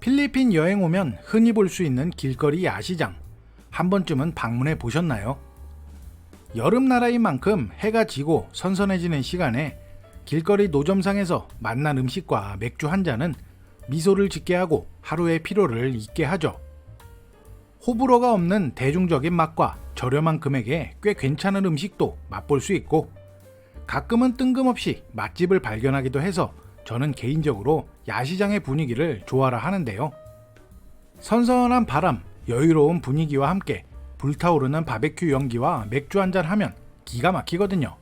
필리핀 여행 오면 흔히 볼 수 있는 길거리 야시장, 한 번쯤은 방문해 보셨나요? 여름 나라인 만큼 해가 지고 선선해지는 시간에 길거리 노점상에서 만난 음식과 맥주 한 잔은 미소를 짓게 하고 하루의 피로를 잊게 하죠. 호불호가 없는 대중적인 맛과 저렴한 금액에 꽤 괜찮은 음식도 맛볼 수 있고, 가끔은 뜬금없이 맛집을 발견하기도 해서 저는 개인적으로 야시장의 분위기를 좋아라 하는데요. 선선한 바람, 여유로운 분위기와 함께 불타오르는 바베큐 연기와 맥주 한잔 하면 기가 막히거든요.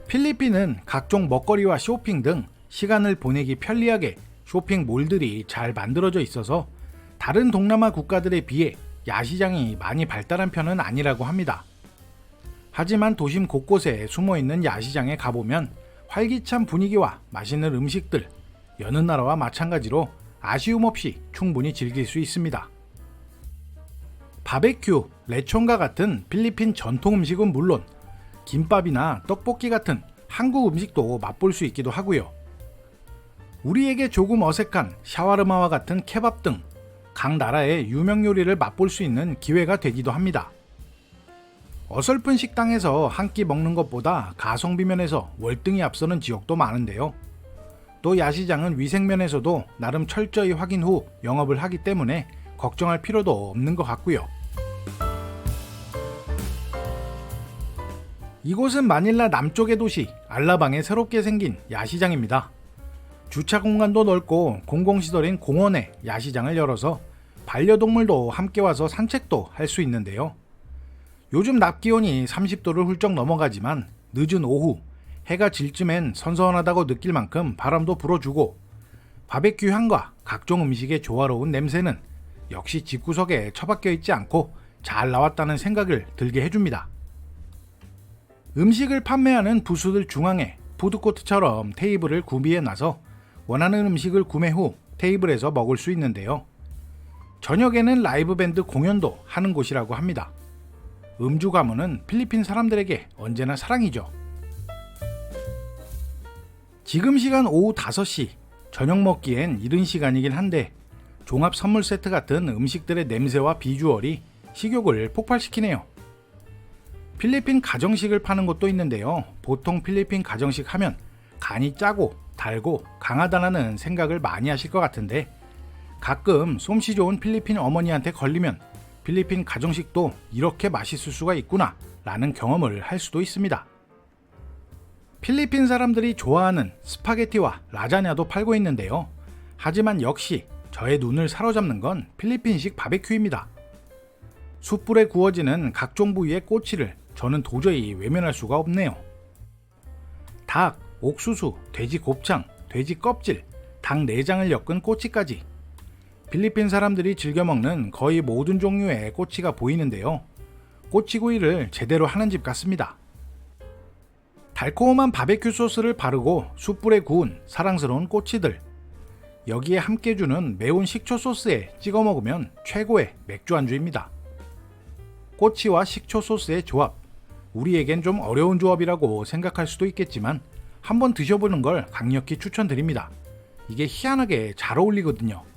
필리핀은 각종 먹거리와 쇼핑 등 시간을 보내기 편리하게 쇼핑몰들이 잘 만들어져 있어서 다른 동남아 국가들에 비해 야시장이 많이 발달한 편은 아니라고 합니다. 하지만 도심 곳곳에 숨어있는 야시장에 가보면 활기찬 분위기와 맛있는 음식들, 여느 나라와 마찬가지로 아쉬움 없이 충분히 즐길 수 있습니다. 바베큐, 레촌과 같은 필리핀 전통 음식은 물론 김밥이나 떡볶이 같은 한국 음식도 맛볼 수 있기도 하고요. 우리에게 조금 어색한 샤와르마와 같은 케밥 등 각 나라의 유명 요리를 맛볼 수 있는 기회가 되기도 합니다. 어설픈 식당에서 한 끼 먹는 것보다 가성비 면에서 월등히 앞서는 지역도 많은데요. 또 야시장은 위생면에서도 나름 철저히 확인 후 영업을 하기 때문에 걱정할 필요도 없는 것 같고요. 이곳은 마닐라 남쪽의 도시 알라방에 새롭게 생긴 야시장입니다. 주차 공간도 넓고 공공시설인 공원에 야시장을 열어서 반려동물도 함께 와서 산책도 할 수 있는데요. 요즘 낮 기온이 30도를 훌쩍 넘어가지만 늦은 오후 해가 질 쯤엔 선선하다고 느낄 만큼 바람도 불어주고, 바베큐 향과 각종 음식의 조화로운 냄새는 역시 집구석에 처박혀 있지 않고 잘 나왔다는 생각을 들게 해줍니다. 음식을 판매하는 부스들 중앙에 푸드코트처럼 테이블을 구비해놔서 원하는 음식을 구매 후 테이블에서 먹을 수 있는데요. 저녁에는 라이브 밴드 공연도 하는 곳이라고 합니다. 음주 가문은 필리핀 사람들에게 언제나 사랑이죠. 지금 시간 오후 5시, 저녁 먹기엔 이른 시간이긴 한데 종합 선물 세트 같은 음식들의 냄새와 비주얼이 식욕을 폭발시키네요. 필리핀 가정식을 파는 곳도 있는데요. 보통 필리핀 가정식 하면 간이 짜고 달고 강하다는 생각을 많이 하실 것 같은데, 가끔 솜씨 좋은 필리핀 어머니한테 걸리면 필리핀 가정식도 이렇게 맛있을 수가 있구나 라는 경험을 할 수도 있습니다. 필리핀 사람들이 좋아하는 스파게티와 라자냐도 팔고 있는데요. 하지만 역시 저의 눈을 사로잡는 건 필리핀식 바베큐입니다. 숯불에 구워지는 각종 부위의 꼬치를 저는 도저히 외면할 수가 없네요. 닭, 옥수수, 돼지 곱창, 돼지 껍질, 닭 내장을 엮은 꼬치까지 필리핀 사람들이 즐겨 먹는 거의 모든 종류의 꼬치가 보이는데요. 꼬치구이를 제대로 하는 집 같습니다. 달콤한 바베큐 소스를 바르고 숯불에 구운 사랑스러운 꼬치들, 여기에 함께 주는 매운 식초 소스에 찍어 먹으면 최고의 맥주 안주입니다. 꼬치와 식초 소스의 조합, 우리에겐 좀 어려운 조합이라고 생각할 수도 있겠지만 한번 드셔보는 걸 강력히 추천드립니다. 이게 희한하게 잘 어울리거든요.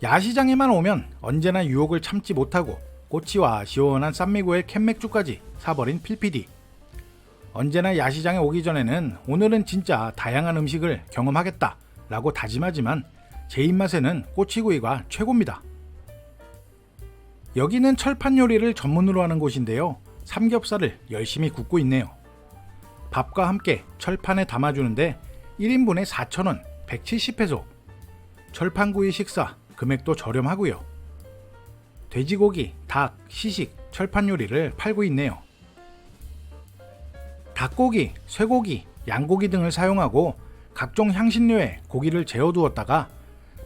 야시장에만 오면 언제나 유혹을 참지 못하고 꼬치와 시원한 쌈미구의 캔맥주까지 사버린 필PD. 언제나 야시장에 오기 전에는 오늘은 진짜 다양한 음식을 경험하겠다 라고 다짐하지만 제 입맛에는 꼬치구이가 최고입니다. 여기는 철판 요리를 전문으로 하는 곳인데요. 삼겹살을 열심히 굽고 있네요. 밥과 함께 철판에 담아주는데 1인분에 4,000원, 170페소. 철판구이 식사 금액도 저렴하고요. 돼지고기, 닭, 시식, 철판 요리를 팔고 있네요. 닭고기, 쇠고기, 양고기 등을 사용하고 각종 향신료에 고기를 재워두었다가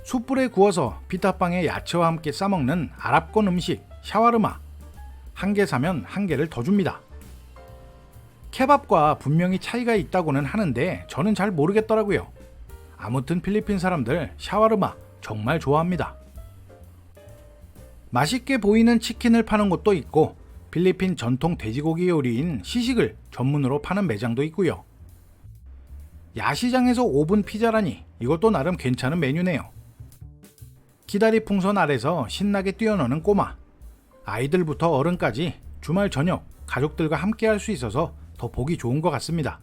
숯불에 구워서 피타빵에 야채와 함께 싸먹는 아랍권 음식 샤와르마. 한 개 사면 한 개를 더 줍니다. 케밥과 분명히 차이가 있다고는 하는데 저는 잘 모르겠더라고요. 아무튼 필리핀 사람들 샤와르마 정말 좋아합니다. 맛있게 보이는 치킨을 파는 곳도 있고 필리핀 전통 돼지고기 요리인 시식을 전문으로 파는 매장도 있고요. 야시장에서 오븐 피자라니 이것도 나름 괜찮은 메뉴네요. 기다리 풍선 아래서 신나게 뛰어노는 꼬마, 아이들부터 어른까지 주말 저녁 가족들과 함께 할 수 있어서 더 보기 좋은 것 같습니다.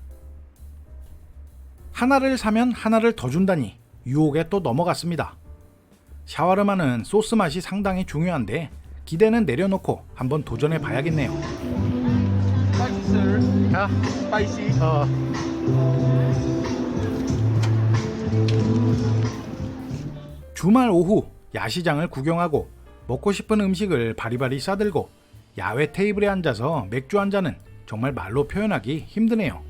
하나를 사면 하나를 더 준다니 유혹에 또 넘어갔습니다. 샤워르마는 소스 맛이 상당히 중요한데 기대는 내려놓고 한번 도전해 봐야겠네요. 주말 오후 야시장을 구경하고 먹고 싶은 음식을 바리바리 싸들고 야외 테이블에 앉아서 맥주 한 잔은 정말 말로 표현하기 힘드네요.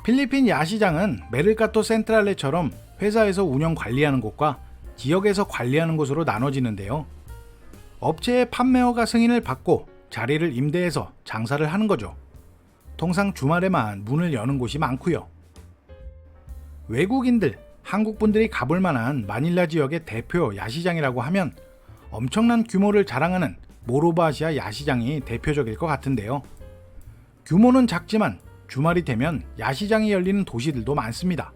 필리핀 야시장은 메르카토 센트랄레처럼 회사에서 운영 관리하는 곳과 지역에서 관리하는 곳으로 나눠지는데요. 업체의 판매허가 승인을 받고 자리를 임대해서 장사를 하는 거죠. 통상 주말에만 문을 여는 곳이 많고요. 외국인들, 한국분들이 가볼 만한 마닐라 지역의 대표 야시장이라고 하면 엄청난 규모를 자랑하는 모로바시아 야시장이 대표적일 것 같은데요. 규모는 작지만 주말이 되면 야시장이 열리는 도시들도 많습니다.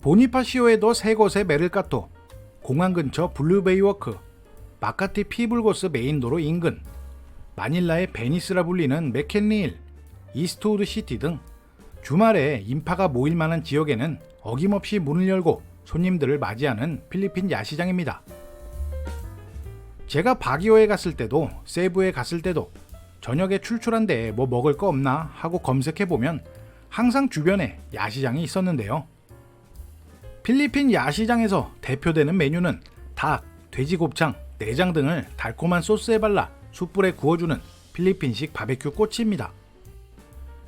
보니파시오에도 세 곳의 메르카토, 공항 근처 블루베이워크, 마카티 피불고스 메인도로 인근, 마닐라의 베니스라 불리는 맥켄리일, 이스트우드 시티 등 주말에 인파가 모일 만한 지역에는 어김없이 문을 열고 손님들을 맞이하는 필리핀 야시장입니다. 제가 바기오에 갔을 때도 세부에 갔을 때도 저녁에 출출한데 뭐 먹을 거 없나 하고 검색해보면 항상 주변에 야시장이 있었는데요. 필리핀 야시장에서 대표되는 메뉴는 닭, 돼지곱창, 내장 등을 달콤한 소스에 발라 숯불에 구워주는 필리핀식 바베큐 꼬치입니다.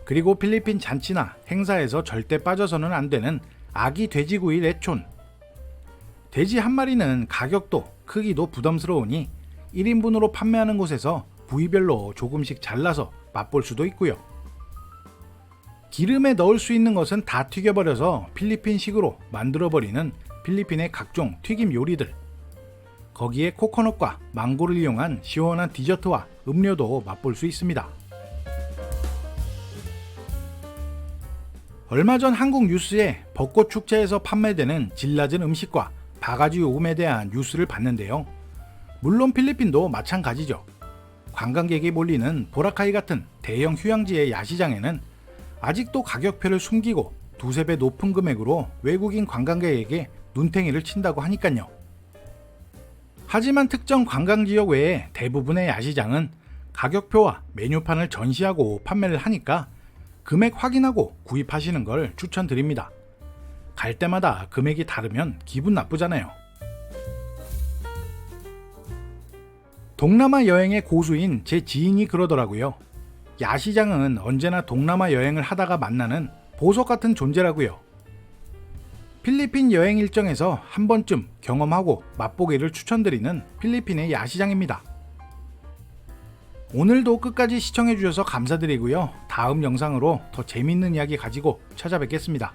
그리고 필리핀 잔치나 행사에서 절대 빠져서는 안 되는 아기 돼지구이 레촌. 돼지 한 마리는 가격도 크기도 부담스러우니 1인분으로 판매하는 곳에서 부위별로 조금씩 잘라서 맛볼 수도 있고요. 기름에 넣을 수 있는 것은 다 튀겨버려서 필리핀식으로 만들어버리는 필리핀의 각종 튀김 요리들. 거기에 코코넛과 망고를 이용한 시원한 디저트와 음료도 맛볼 수 있습니다. 얼마 전 한국 뉴스에 벚꽃 축제에서 판매되는 질 낮은 음식과 바가지 요금에 대한 뉴스를 봤는데요. 물론 필리핀도 마찬가지죠. 관광객이 몰리는 보라카이 같은 대형 휴양지의 야시장에는 아직도 가격표를 숨기고 두세 배 높은 금액으로 외국인 관광객에게 눈탱이를 친다고 하니깐요. 하지만 특정 관광지역 외에 대부분의 야시장은 가격표와 메뉴판을 전시하고 판매를 하니까 금액 확인하고 구입하시는 걸 추천드립니다. 갈 때마다 금액이 다르면 기분 나쁘잖아요. 동남아 여행의 고수인 제 지인이 그러더라고요. 야시장은 언제나 동남아 여행을 하다가 만나는 보석 같은 존재라고요. 필리핀 여행 일정에서 한 번쯤 경험하고 맛보기를 추천드리는 필리핀의 야시장입니다. 오늘도 끝까지 시청해주셔서 감사드리고요. 다음 영상으로 더 재밌는 이야기 가지고 찾아뵙겠습니다.